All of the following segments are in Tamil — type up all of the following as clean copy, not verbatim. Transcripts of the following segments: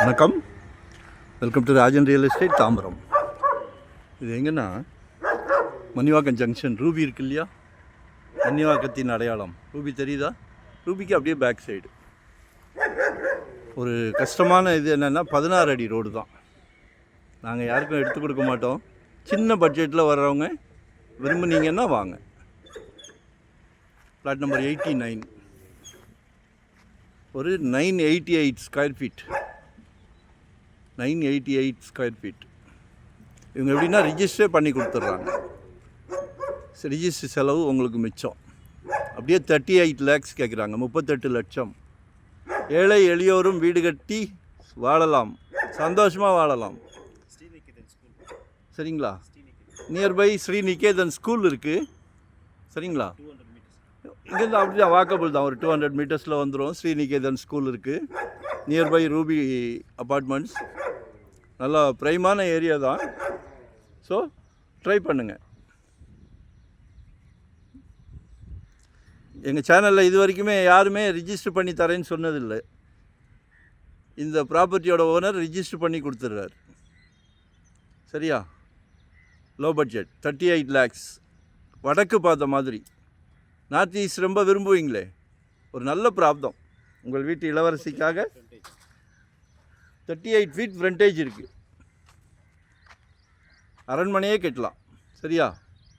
வணக்கம், welcome to Rajan real estate Tambaram. இது எங்கன்னா மணிவாக்கம் ஜங்ஷன். ரூபி இருக்கு இல்லையா, மணிவாக்கத்தின் அடையாளம் ரூபி தெரியுதா? ரூபிக்கு அப்படியே பேக் சைடு. ஒரு கஷ்டமான இது என்னென்னா 16 அடி ரோடு தான். நாங்கள் யாருக்கும் எடுத்து கொடுக்க மாட்டோம். சின்ன பட்ஜெட்டில் வர்றவங்க விரும்புனீங்கன்னா வாங்க. ஃப்ளாட் நம்பர் 89, ஒரு 988 ஸ்கொயர் ஃபீட். 988 square feet. இவங்க எப்படின்னா ரிஜிஸ்டரே பண்ணி கொடுத்துட்றாங்க. ரிஜிஸ்டர் செலவு உங்களுக்கு மிச்சம். அப்படியே 38 லேக்ஸ் கேட்குறாங்க, 38 லட்சம். ஏழை எளியோரும் வீடு கட்டி வாழலாம், சந்தோஷமாக வாழலாம். சரிங்களா? நியர்பை ஸ்ரீநிகேதன் ஸ்கூல் இருக்குது. சரிங்களா? இங்கேருந்து அப்படி தான் வாக்கபிள் தான், ஒரு 200 மீட்டர்ஸில் வந்துடும். ஸ்ரீநிகேதன் ஸ்கூல் இருக்குது. Nearby Ruby apartments. நல்லா ப்ரைமான ஏரியா தான். ஸோ ட்ரை பண்ணுங்கள். எங்கள் சேனலில் இது வரைக்குமே யாருமே ரிஜிஸ்டர் பண்ணி தரேன்னு சொன்னதில்லை. இந்த ப்ராப்பர்ட்டியோட ஓனர் ரிஜிஸ்டர் பண்ணி கொடுத்துட்றாரு. சரியா? Low budget 38 lakhs. வடக்கு பார்த்த மாதிரி. நார்த் ஈஸ்ட் ரொம்ப விரும்புவீங்களே, ஒரு நல்ல பிராப்தம். உங்கள் வீட்டு இளவரசிக்காக 38 ஃபீட் ஃப்ரண்டேஜ் இருக்குது. அரண்மனையே கட்டலாம். சரியா?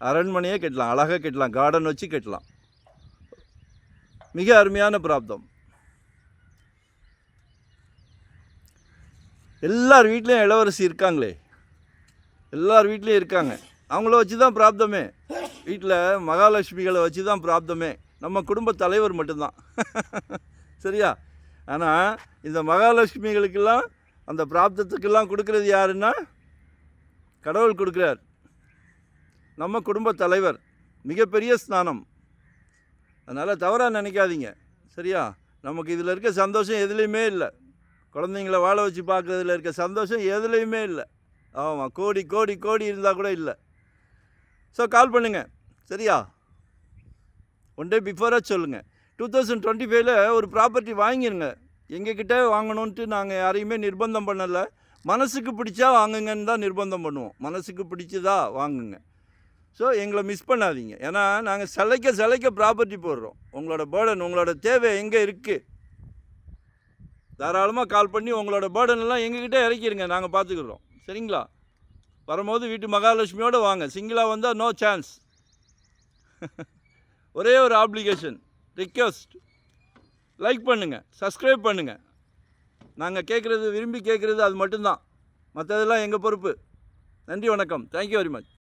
அரண்மனையே கட்டலாம், அழகாக கட்டலாம், கார்டன் வச்சு கட்டலாம். மிக அருமையான பிராப்தம். எல்லார் வீட்லேயும் இளவரசி இருக்காங்களே, எல்லார் வீட்லேயும் இருக்காங்க. அவங்கள வச்சு தான் பிராப்தமே. வீட்டில் மகாலட்சுமிகளை வச்சு தான் பிராப்தமே. நம்ம குடும்ப தலைவர் மட்டும்தான். சரியா? ஆனால் இந்த மகாலட்சுமிகளுக்கெல்லாம், அந்த பிராப்தத்துக்கெல்லாம் கொடுக்குறது யாருன்னா கடவுள் கொடுக்குறார். நம்ம குடும்ப தலைவர். மிகப்பெரிய ஸ்நானம். அதனால் தவறாக நினைக்காதீங்க. சரியா? நமக்கு இதில் இருக்க சந்தோஷம் எதுலேயுமே இல்லை. குழந்தைங்கள வாழ வச்சு பார்க்குறதுல இருக்க சந்தோஷம் எதுலேயுமே இல்லை. ஆமாம், கோடி கோடி கோடி இருந்தால் கூட இல்லை. ஸோ கால் பண்ணுங்கள். சரியா? ஒன் டே பிஃபோராக சொல்லுங்கள். 2025 ஒரு ப்ராப்பர்ட்டி வாங்கிடுங்க. எங்ககிட்ட வாங்கணுன்ட்டு நாங்கள் யாரையுமே நிர்பந்தம் பண்ணலை. மனசுக்கு பிடிச்சா வாங்குங்கன்னு தான் நிர்பந்தம் பண்ணுவோம். மனசுக்கு பிடிச்சதா வாங்குங்க. ஸோ எங்களை மிஸ் பண்ணாதீங்க. ஏன்னா நாங்கள் சிலைக்க ப்ராப்பர்ட்டி போடுறோம். உங்களோட பேர்டன், உங்களோட தேவை எங்கே இருக்குது, தாராளமாக கால் பண்ணி உங்களோட பேர்டன் எல்லாம் எங்ககிட்ட இறக்கிடுங்க, நாங்கள் பார்த்துக்குறோம். சரிங்களா? வரும்போது வீட்டு மகாலட்சுமியோடு வாங்க. சிங்கிளாக வந்தால் நோ சான்ஸ். ஒரே ஒரு ஆப்ளிகேஷன், ரிக்வெஸ்ட், லைக் பண்ணுங்கள், சப்ஸ்கிரைப் பண்ணுங்கள். நாங்கள் கேட்குறது, விரும்பி கேட்குறது அது மட்டும்தான். மற்றதெல்லாம் எங்கள் பொறுப்பு. நன்றி, வணக்கம். Thank you very much.